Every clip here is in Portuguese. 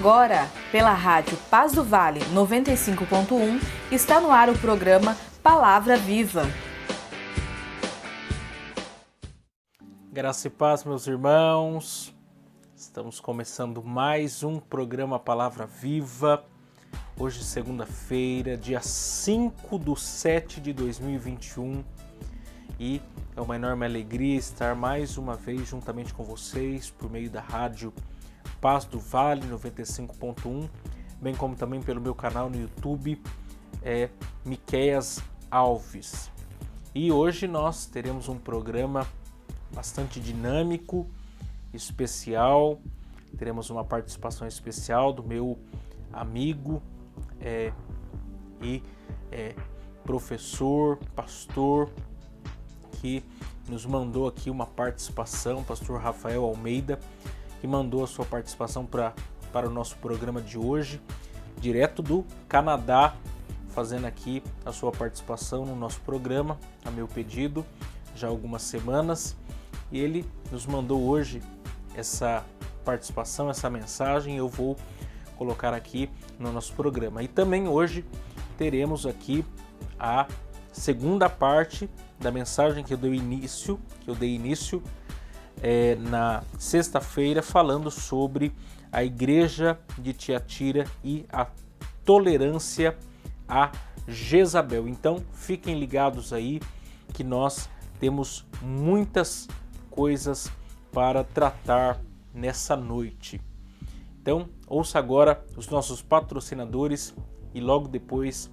Agora, pela rádio Paz do Vale 95.1, está no ar o programa Palavra Viva. Graça e paz, meus irmãos. Estamos começando mais um programa Palavra Viva. Hoje, segunda-feira, dia 5/7/2021. E é uma enorme alegria estar mais uma vez juntamente com vocês por meio da rádio Paz do Vale 95.1, bem como também pelo meu canal no YouTube, Miqueias Alves. E hoje nós teremos um programa bastante dinâmico, especial. Teremos uma participação especial do meu amigo professor, pastor, que nos mandou aqui uma participação, pastor Rafael Almeida, que mandou a sua participação para o nosso programa de hoje, direto do Canadá, fazendo aqui a sua participação no nosso programa, a meu pedido, já há algumas semanas. E ele nos mandou hoje essa participação, essa mensagem, eu vou colocar aqui no nosso programa. E também hoje teremos aqui a segunda parte da mensagem que eu dei início na sexta-feira, falando sobre a igreja de Tiatira e a tolerância a Jezabel. Então, fiquem ligados aí que nós temos muitas coisas para tratar nessa noite. Então, ouça agora os nossos patrocinadores e logo depois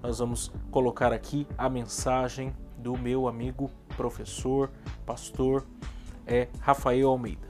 nós vamos colocar aqui a mensagem do meu amigo professor, pastor Rafael Almeida.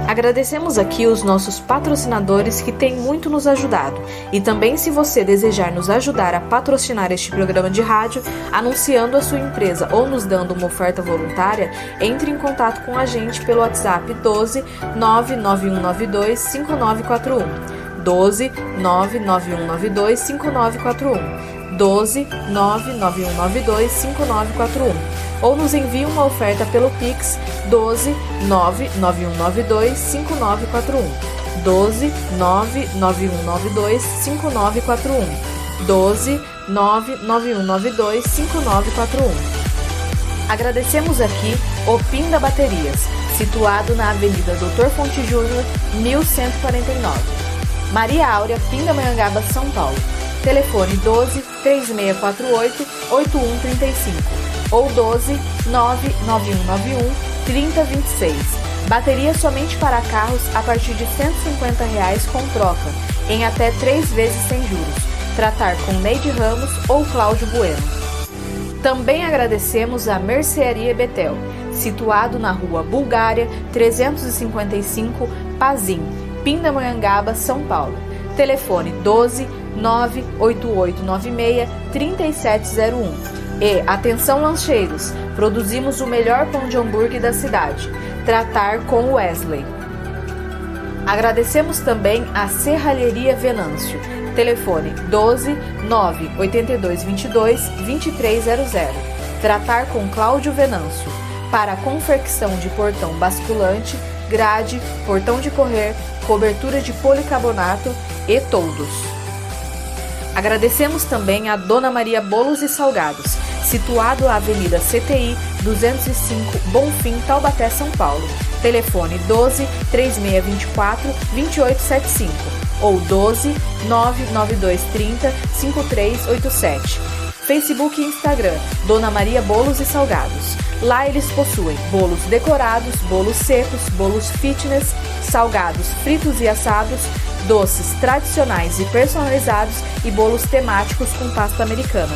Agradecemos aqui os nossos patrocinadores que têm muito nos ajudado. E também, se você desejar nos ajudar a patrocinar este programa de rádio, anunciando a sua empresa ou nos dando uma oferta voluntária, entre em contato com a gente pelo WhatsApp 12 99192 5941. 12 99192 5941. 12 99192 5941. Ou nos envie uma oferta pelo Pix 12 99192 5941. 12 99192 5941. 12 99192 5941. Agradecemos aqui o Pinda Baterias, situado na Avenida Doutor Fonte Júnior, 1149. Maria Áurea, Pindamonhangaba, São Paulo. Telefone 12 3648 8135 ou 12 99191 3026. Bateria somente para carros a partir de R$ 150 com troca, em até 3 vezes sem juros. Tratar com Neide Ramos ou Cláudio Bueno. Também agradecemos a Mercearia Betel, situado na Rua Bulgária 355, Pazim, Pindamonhangaba, São Paulo. Telefone 12 98896 3701. E atenção lancheiros, produzimos o melhor pão de hambúrguer da cidade. Tratar com Wesley. Agradecemos também a Serralheria Venâncio. Telefone 12 98222 2300. Tratar com Cláudio Venâncio. Para confecção de portão basculante, grade, portão de correr, cobertura de policarbonato e toldos. Agradecemos também a Dona Maria Bolos e Salgados, situado na Avenida CTI 205, Bonfim, Taubaté, São Paulo. Telefone 12 3624 2875 ou 12 99230 5387. Facebook e Instagram, Dona Maria Bolos e Salgados. Lá eles possuem bolos decorados, bolos secos, bolos fitness, salgados fritos e assados, doces tradicionais e personalizados e bolos temáticos com pasta americana.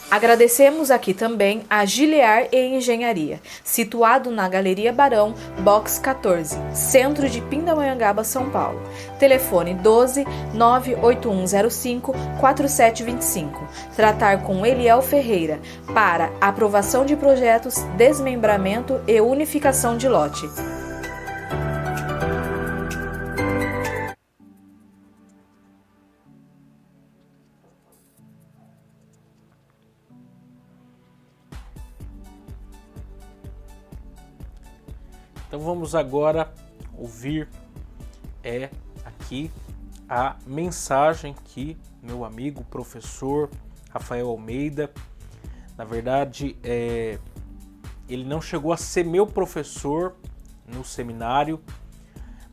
Agradecemos aqui também a Gilear e Engenharia, situado na Galeria Barão, Box 14, centro de Pindamonhangaba, São Paulo. Telefone 12 98105 4725. Tratar com Eliel Ferreira para aprovação de projetos, desmembramento e unificação de lote. Então vamos agora ouvir aqui a mensagem que meu amigo professor Rafael Almeida, na verdade, ele não chegou a ser meu professor no seminário,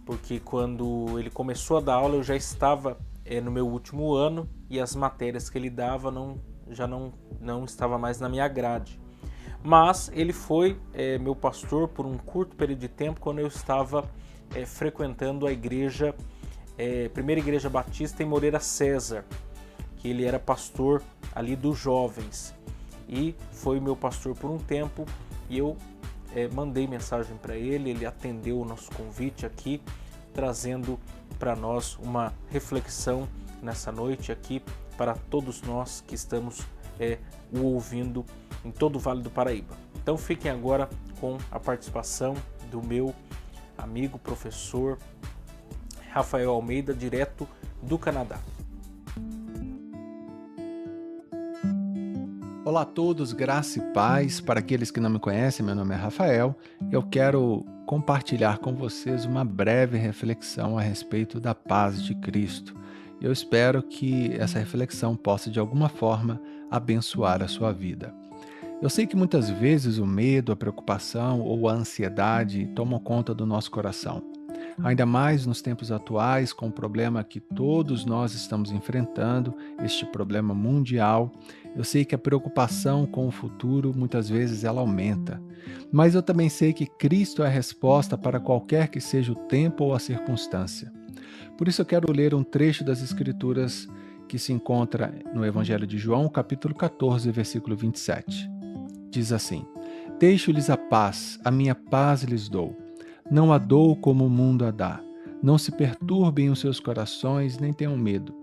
porque quando ele começou a dar aula eu já estava no meu último ano e as matérias que ele dava já não estava mais na minha grade. Mas ele foi meu pastor por um curto período de tempo quando eu estava frequentando a igreja, Primeira Igreja Batista em Moreira César, que ele era pastor ali dos jovens. E foi meu pastor por um tempo e eu mandei mensagem para ele, ele atendeu o nosso convite aqui, trazendo para nós uma reflexão nessa noite aqui para todos nós que estamos o ouvindo em todo o Vale do Paraíba. Então fiquem agora com a participação do meu amigo professor Rafael Almeida, direto do Canadá. Olá a todos, graça e paz. Para aqueles que não me conhecem, meu nome é Rafael. Eu quero compartilhar com vocês uma breve reflexão a respeito da paz de Cristo. Eu espero que essa reflexão possa de alguma forma abençoar a sua vida. Eu sei que muitas vezes o medo, a preocupação ou a ansiedade tomam conta do nosso coração. Ainda mais nos tempos atuais, com o problema que todos nós estamos enfrentando, este problema mundial, eu sei que a preocupação com o futuro, muitas vezes ela aumenta. Mas eu também sei que Cristo é a resposta para qualquer que seja o tempo ou a circunstância. Por isso eu quero ler um trecho das Escrituras que se encontra no Evangelho de João, capítulo 14, versículo 27. Diz assim: Deixo-lhes a paz, a minha paz lhes dou. Não a dou como o mundo a dá. Não se perturbem os seus corações, nem tenham medo.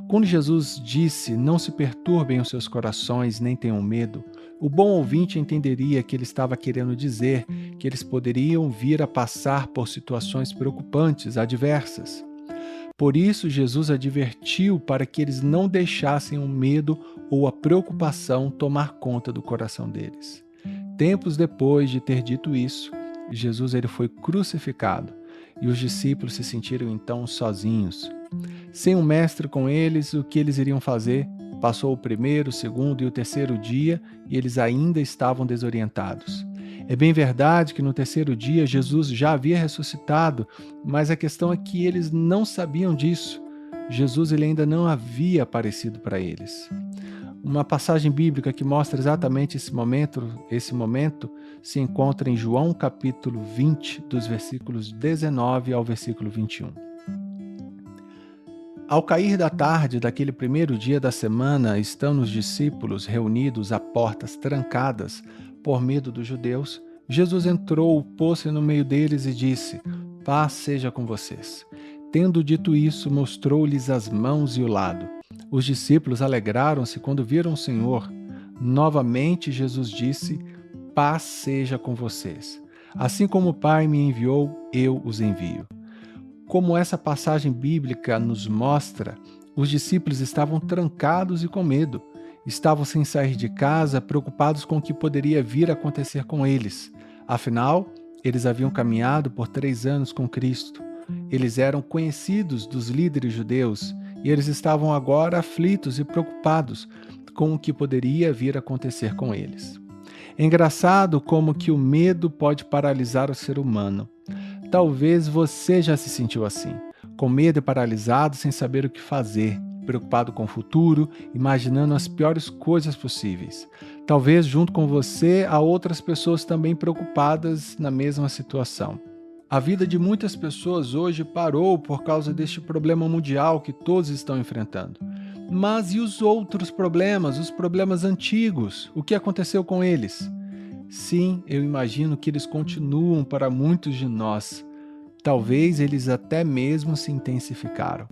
Quando Jesus disse, não se perturbem os seus corações, nem tenham medo, o bom ouvinte entenderia que ele estava querendo dizer que eles poderiam vir a passar por situações preocupantes, adversas. Por isso, Jesus advertiu para que eles não deixassem o medo ou a preocupação tomar conta do coração deles. Tempos depois de ter dito isso, Jesus ele foi crucificado e os discípulos se sentiram então sozinhos. Sem um mestre com eles, o que eles iriam fazer? Passou o primeiro, o segundo e o terceiro dia e eles ainda estavam desorientados. É bem verdade que no terceiro dia Jesus já havia ressuscitado, mas a questão é que eles não sabiam disso. Jesus ele ainda não havia aparecido para eles. Uma passagem bíblica que mostra exatamente esse momento se encontra em João capítulo 20, dos versículos 19 ao versículo 21. Ao cair da tarde daquele primeiro dia da semana, estando os discípulos reunidos a portas trancadas por medo dos judeus, Jesus entrou, pôs-se no meio deles e disse: Paz seja com vocês. Tendo dito isso, mostrou-lhes as mãos e o lado. Os discípulos alegraram-se quando viram o Senhor. Novamente Jesus disse: Paz seja com vocês. Assim como o Pai me enviou, eu os envio. Como essa passagem bíblica nos mostra, os discípulos estavam trancados e com medo. Estavam sem sair de casa, preocupados com o que poderia vir a acontecer com eles. Afinal, eles haviam caminhado por 3 anos com Cristo. Eles eram conhecidos dos líderes judeus e eles estavam agora aflitos e preocupados com o que poderia vir a acontecer com eles. É engraçado como que o medo pode paralisar o ser humano. Talvez você já se sentiu assim, com medo e paralisado sem saber o que fazer, preocupado com o futuro, imaginando as piores coisas possíveis. Talvez junto com você há outras pessoas também preocupadas na mesma situação. A vida de muitas pessoas hoje parou por causa deste problema mundial que todos estão enfrentando. Mas e os outros problemas, os problemas antigos? O que aconteceu com eles? Sim, eu imagino que eles continuam para muitos de nós. Talvez eles até mesmo se intensificaram.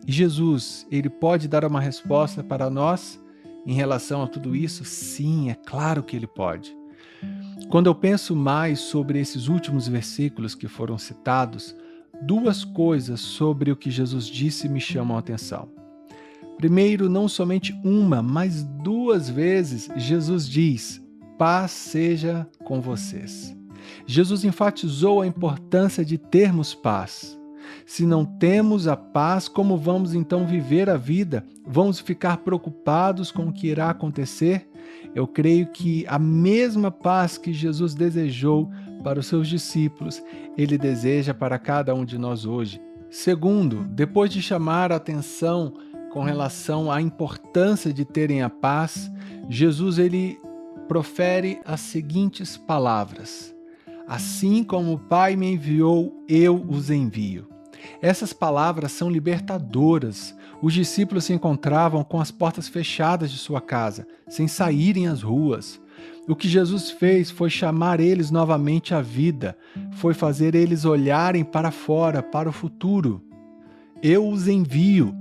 E Jesus, ele pode dar uma resposta para nós em relação a tudo isso? Sim, é claro que ele pode. Quando eu penso mais sobre esses últimos versículos que foram citados, 2 coisas sobre o que Jesus disse me chamam a atenção. Primeiro, não somente uma, mas 2 vezes Jesus diz: paz seja com vocês. Jesus enfatizou a importância de termos paz. Se não temos a paz, como vamos então viver a vida? Vamos ficar preocupados com o que irá acontecer? Eu creio que a mesma paz que Jesus desejou para os seus discípulos, Ele deseja para cada um de nós hoje. Segundo, depois de chamar a atenção com relação à importância de terem a paz, Jesus ele profere as seguintes palavras: assim como o Pai me enviou, eu os envio. Essas palavras são libertadoras. Os discípulos se encontravam com as portas fechadas de sua casa, sem saírem às ruas. O que Jesus fez foi chamar eles novamente à vida, foi fazer eles olharem para fora, para o futuro. Eu os envio.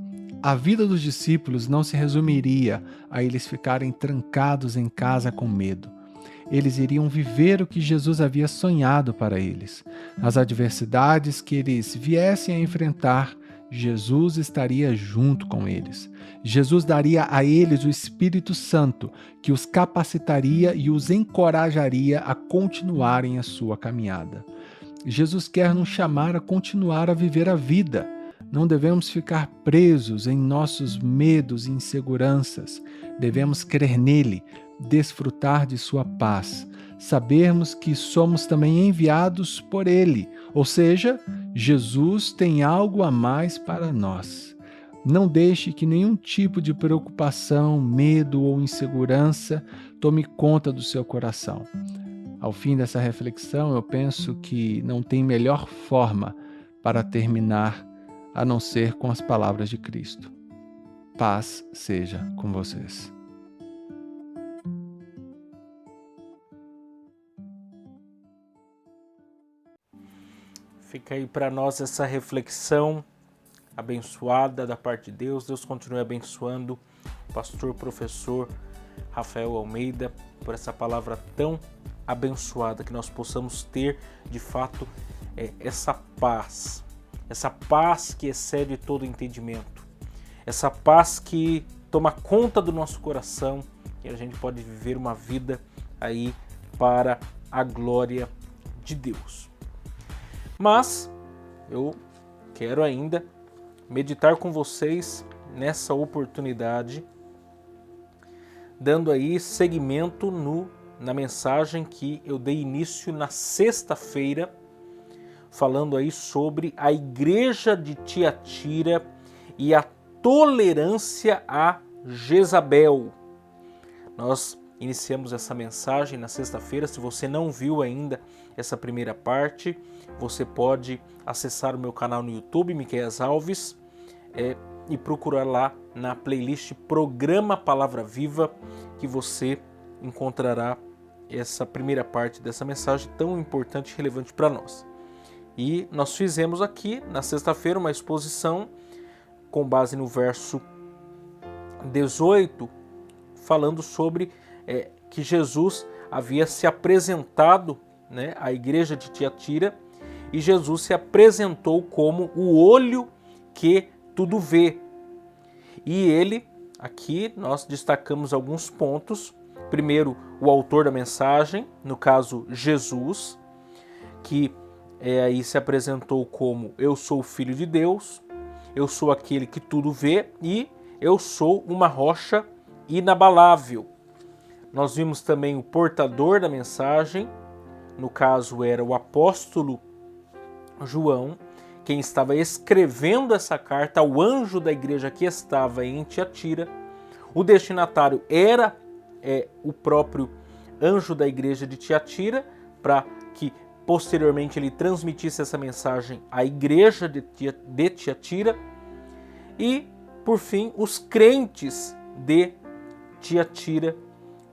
A vida dos discípulos não se resumiria a eles ficarem trancados em casa com medo. Eles iriam viver o que Jesus havia sonhado para eles. Nas adversidades que eles viessem a enfrentar, Jesus estaria junto com eles. Jesus daria a eles o Espírito Santo, que os capacitaria e os encorajaria a continuarem a sua caminhada. Jesus quer nos chamar a continuar a viver a vida. Não devemos ficar presos em nossos medos e inseguranças. Devemos crer nele, desfrutar de sua paz, sabermos que somos também enviados por ele, ou seja, Jesus tem algo a mais para nós. Não deixe que nenhum tipo de preocupação, medo ou insegurança tome conta do seu coração. Ao fim dessa reflexão, eu penso que não tem melhor forma para terminar a não ser com as palavras de Cristo. Paz seja com vocês. Fica aí para nós essa reflexão abençoada da parte de Deus. Deus continue abençoando o pastor, professor Rafael Almeida por essa palavra tão abençoada, que nós possamos ter de fato essa paz que excede todo entendimento, essa paz que toma conta do nosso coração e a gente pode viver uma vida aí para a glória de Deus. Mas eu quero ainda meditar com vocês nessa oportunidade, dando aí seguimento na mensagem que eu dei início na sexta-feira, falando aí sobre a igreja de Tiatira e a tolerância a Jezabel. Nós iniciamos essa mensagem na sexta-feira. Se você não viu ainda essa primeira parte, você pode acessar o meu canal no YouTube, Miqueias Alves, e procurar lá na playlist Programa Palavra Viva, que você encontrará essa primeira parte dessa mensagem tão importante e relevante para nós. E nós fizemos aqui na sexta-feira uma exposição com base no verso 18, falando sobre que Jesus havia se apresentado, à igreja de Tiatira, e Jesus se apresentou como o olho que tudo vê. E ele, aqui nós destacamos alguns pontos. Primeiro, o autor da mensagem, no caso Jesus, que aí se apresentou como: eu sou o Filho de Deus, eu sou aquele que tudo vê e eu sou uma rocha inabalável. Nós vimos também o portador da mensagem, no caso era o apóstolo João, quem estava escrevendo essa carta ao anjo da igreja que estava em Tiatira. O destinatário era o próprio anjo da igreja de Tiatira, para que posteriormente ele transmitisse essa mensagem à igreja de Tiatira. E, por fim, os crentes de Tiatira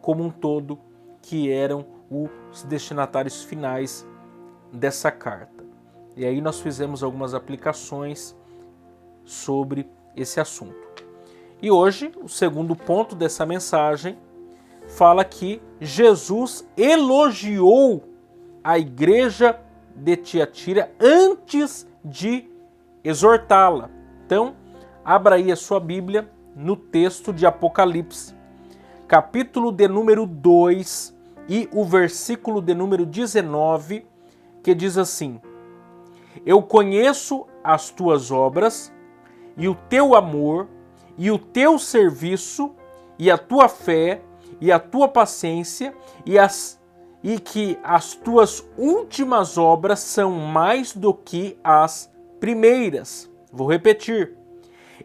como um todo, que eram os destinatários finais dessa carta. E aí nós fizemos algumas aplicações sobre esse assunto. E hoje, o segundo ponto dessa mensagem fala que Jesus elogiou a igreja de Tiatira antes de exortá-la. Então, abra aí a sua Bíblia no texto de Apocalipse, capítulo de número 2, e o versículo de número 19, que diz assim: Eu conheço as tuas obras, e o teu amor, e o teu serviço, e a tua fé, e a tua paciência, e que as tuas últimas obras são mais do que as primeiras. Vou repetir.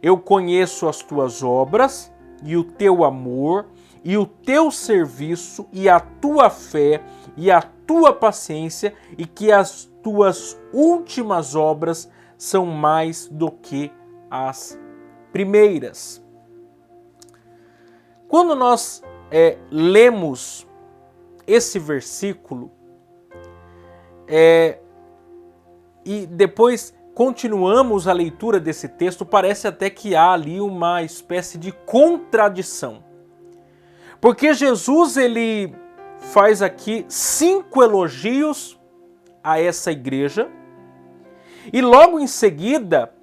Eu conheço as tuas obras, e o teu amor, e o teu serviço, e a tua fé, e a tua paciência, e que as tuas últimas obras são mais do que as primeiras. Quando nós lemos esse versículo e depois continuamos a leitura desse texto, parece até que há ali uma espécie de contradição. Porque Jesus, ele faz aqui 5 elogios a essa igreja, e logo em seguida,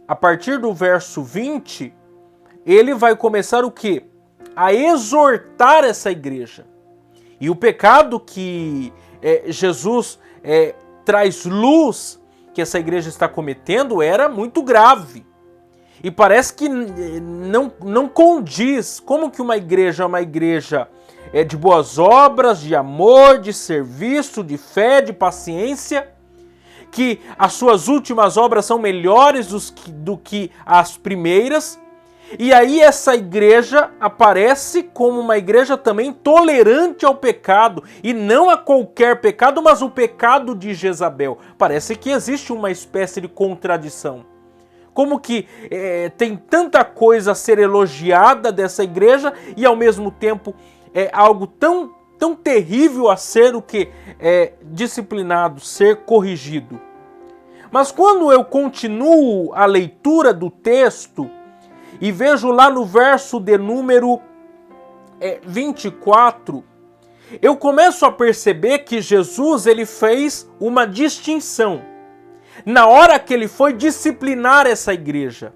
a partir do verso 20, ele vai começar o quê? A exortar essa igreja. E o pecado que Jesus traz luz que essa igreja está cometendo era muito grave. E parece que não condiz. Como que uma igreja é uma igreja de boas obras, de amor, de serviço, de fé, de paciência, que as suas últimas obras são melhores do que as primeiras. E aí essa igreja aparece como uma igreja também tolerante ao pecado, e não a qualquer pecado, mas o pecado de Jezabel. Parece que existe uma espécie de contradição. Como que tem tanta coisa a ser elogiada dessa igreja e ao mesmo tempo algo tão terrível a ser o que disciplinado, ser corrigido. Mas quando eu continuo a leitura do texto e vejo lá no verso de número 24, eu começo a perceber que Jesus ele fez uma distinção. Na hora que ele foi disciplinar essa igreja,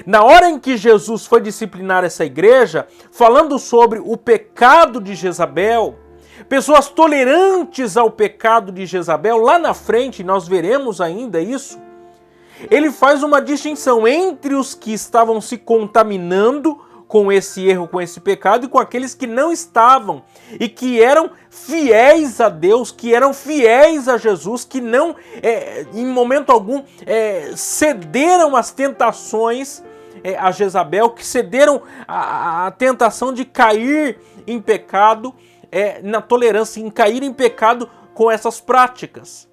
na hora em que Jesus foi disciplinar essa igreja, falando sobre o pecado de Jezabel, pessoas tolerantes ao pecado de Jezabel, lá na frente nós veremos ainda isso, ele faz uma distinção entre os que estavam se contaminando com esse erro, com esse pecado, e com aqueles que não estavam, e que eram fiéis a Deus, que eram fiéis a Jesus, que não, em momento algum, cederam às tentações a Jezabel, que cederam à tentação de cair em pecado, na tolerância, em cair em pecado com essas práticas.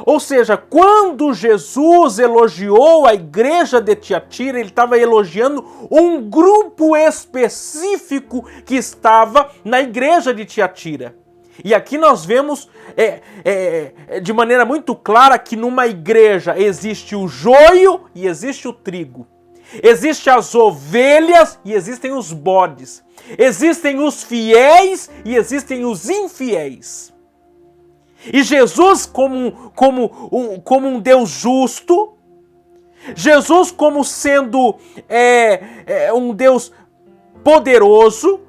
Ou seja, quando Jesus elogiou a igreja de Tiatira, ele estava elogiando um grupo específico que estava na igreja de Tiatira. E aqui nós vemos de maneira muito clara que numa igreja existe o joio e existe o trigo. Existem as ovelhas e existem os bodes. Existem os fiéis e existem os infiéis. E Jesus como um Deus justo, Jesus como sendo um Deus poderoso,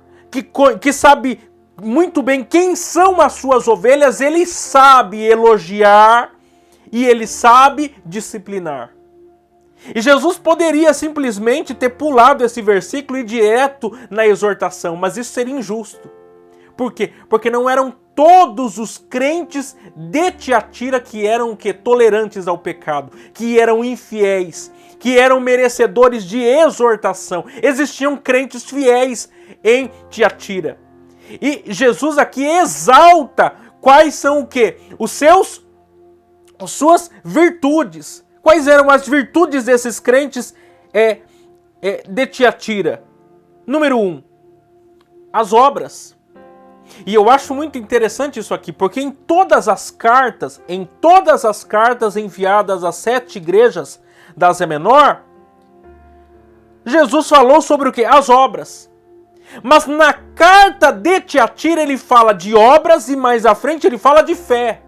que sabe muito bem quem são as suas ovelhas, ele sabe elogiar e ele sabe disciplinar. E Jesus poderia simplesmente ter pulado esse versículo e ir direto na exortação, mas isso seria injusto. Por quê? Porque não eram todos os crentes de Tiatira que eram tolerantes ao pecado, que eram infiéis, que eram merecedores de exortação. Existiam crentes fiéis em Tiatira. E Jesus aqui exalta quais são o quê? As suas virtudes. Quais eram as virtudes desses crentes de Tiatira? Número 1, as obras. E eu acho muito interessante isso aqui, porque em todas as cartas enviadas às 7 igrejas da Ásia Menor, Jesus falou sobre o quê? As obras. Mas na carta de Tiatira ele fala de obras e mais à frente ele fala de fé.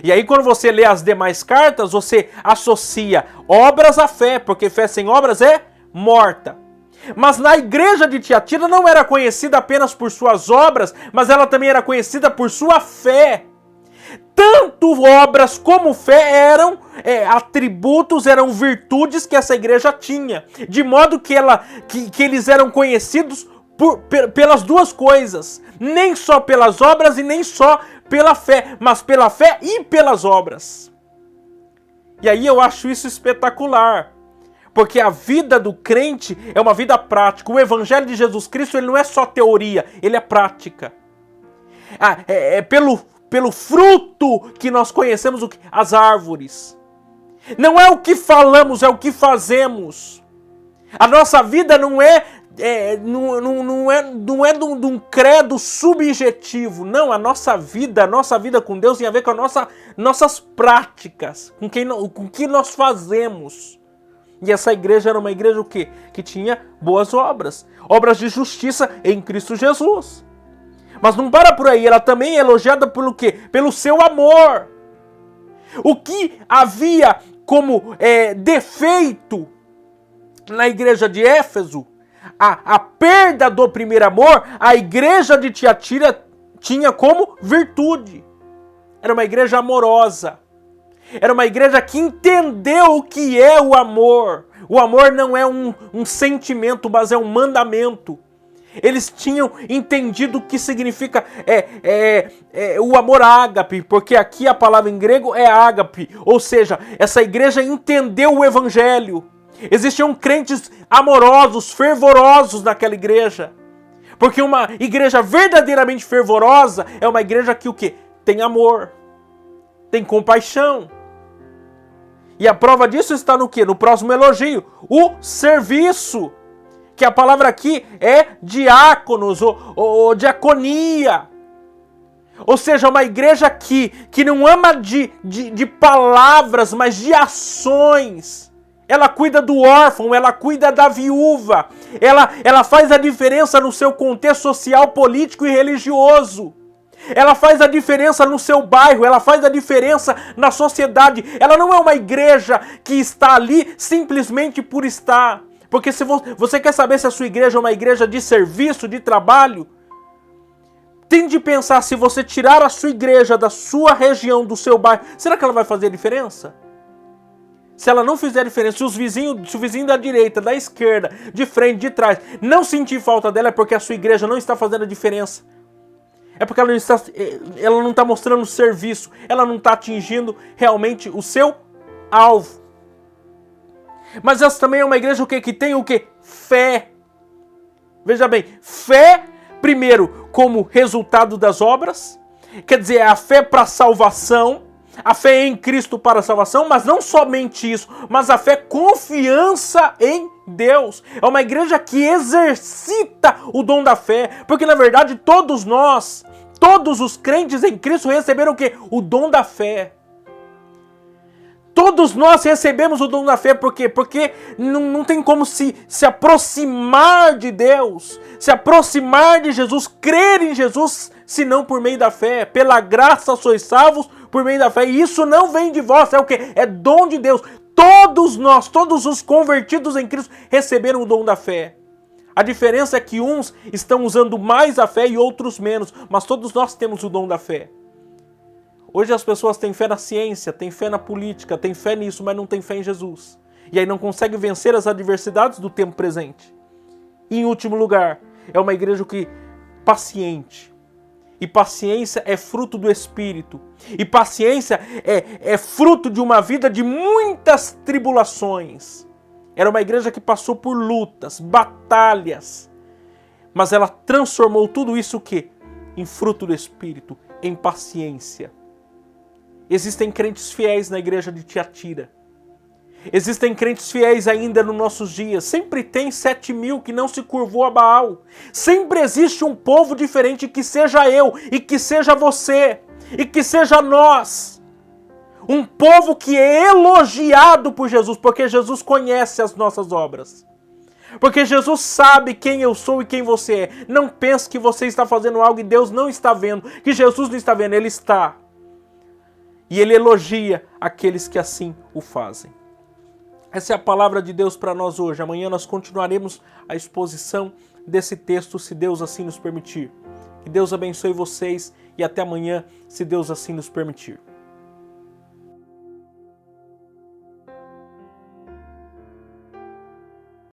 E aí quando você lê as demais cartas, você associa obras à fé, porque fé sem obras é morta. Mas na igreja de Tiatira não era conhecida apenas por suas obras, mas ela também era conhecida por sua fé. Tanto obras como fé eram atributos, eram virtudes que essa igreja tinha. De modo que eles eram conhecidos pelas duas coisas. Nem só pelas obras e nem só pela fé, mas pela fé e pelas obras. E aí eu acho isso espetacular. Porque a vida do crente é uma vida prática. O evangelho de Jesus Cristo ele não é só teoria, ele é prática. Pelo fruto que nós conhecemos as árvores. Não é o que falamos, é o que fazemos. A nossa vida não é de um credo subjetivo. Não, a nossa vida com Deus tem a ver com as nossas práticas, com o que nós fazemos. E essa igreja era uma igreja o quê? Que tinha boas obras. Obras de justiça em Cristo Jesus. Mas não para por aí, ela também é elogiada pelo quê? Pelo seu amor. O que havia como defeito na igreja de Éfeso, a perda do primeiro amor, a igreja de Tiatira tinha como virtude. Era uma igreja amorosa. Era uma igreja que entendeu o que é o amor. O amor não é um sentimento, mas é um mandamento. Eles tinham entendido o que significa o amor ágape, porque aqui a palavra em grego é ágape. Ou seja, essa igreja entendeu o evangelho. Existiam crentes amorosos, fervorosos naquela igreja. Porque uma igreja verdadeiramente fervorosa é uma igreja que o quê? Tem amor, tem compaixão. E a prova disso está no quê? No próximo elogio. O serviço. Que a palavra aqui é diáconos, ou diaconia. Ou seja, uma igreja que não ama de palavras, mas de ações. Ela cuida do órfão, ela cuida da viúva. Ela faz a diferença no seu contexto social, político e religioso. Ela faz a diferença no seu bairro, ela faz a diferença na sociedade. Ela não é uma igreja que está ali simplesmente por estar. Porque se você quer saber se a sua igreja é uma igreja de serviço, de trabalho, tem de pensar, se você tirar a sua igreja da sua região, do seu bairro, será que ela vai fazer diferença? Se ela não fizer diferença, se o vizinho da direita, da esquerda, de frente, de trás, não sentir falta dela, é porque a sua igreja não está fazendo a diferença. É porque ela não está mostrando serviço, ela não está atingindo realmente o seu alvo. Mas essa também é uma igreja que tem o quê? Fé. Veja bem, fé, primeiro, como resultado das obras, quer dizer, a fé para a salvação, a fé em Cristo para a salvação, mas não somente isso, mas a fé confiança em Deus. É uma igreja que exercita o dom da fé, porque na verdade todos os crentes em Cristo receberam o quê? O dom da fé. Todos nós recebemos o dom da fé, por quê? Porque não tem como se aproximar de Deus, se aproximar de Jesus, crer em Jesus, senão por meio da fé. Pela graça sois salvos por meio da fé. E isso não vem de vós, é o quê? É dom de Deus. Todos nós, todos os convertidos em Cristo receberam o dom da fé. A diferença é que uns estão usando mais a fé e outros menos, mas todos nós temos o dom da fé. Hoje as pessoas têm fé na ciência, têm fé na política, têm fé nisso, mas não têm fé em Jesus. E aí não conseguem vencer as adversidades do tempo presente. E em último lugar, é uma igreja paciente. E paciência é fruto do Espírito. E paciência é fruto de uma vida de muitas tribulações. Era uma igreja que passou por lutas, batalhas. Mas ela transformou tudo isso em fruto do Espírito, em paciência. Existem crentes fiéis na igreja de Tiatira. Existem crentes fiéis ainda nos nossos dias. Sempre tem 7.000 que não se curvou a Baal. Sempre existe um povo diferente, que seja eu, e que seja você, e que seja nós. Um povo que é elogiado por Jesus, porque Jesus conhece as nossas obras. Porque Jesus sabe quem eu sou e quem você é. Não pense que você está fazendo algo e Deus não está vendo, que Jesus não está vendo, Ele está. E Ele elogia aqueles que assim o fazem. Essa é a palavra de Deus para nós hoje. Amanhã nós continuaremos a exposição desse texto, se Deus assim nos permitir. Que Deus abençoe vocês e até amanhã, se Deus assim nos permitir.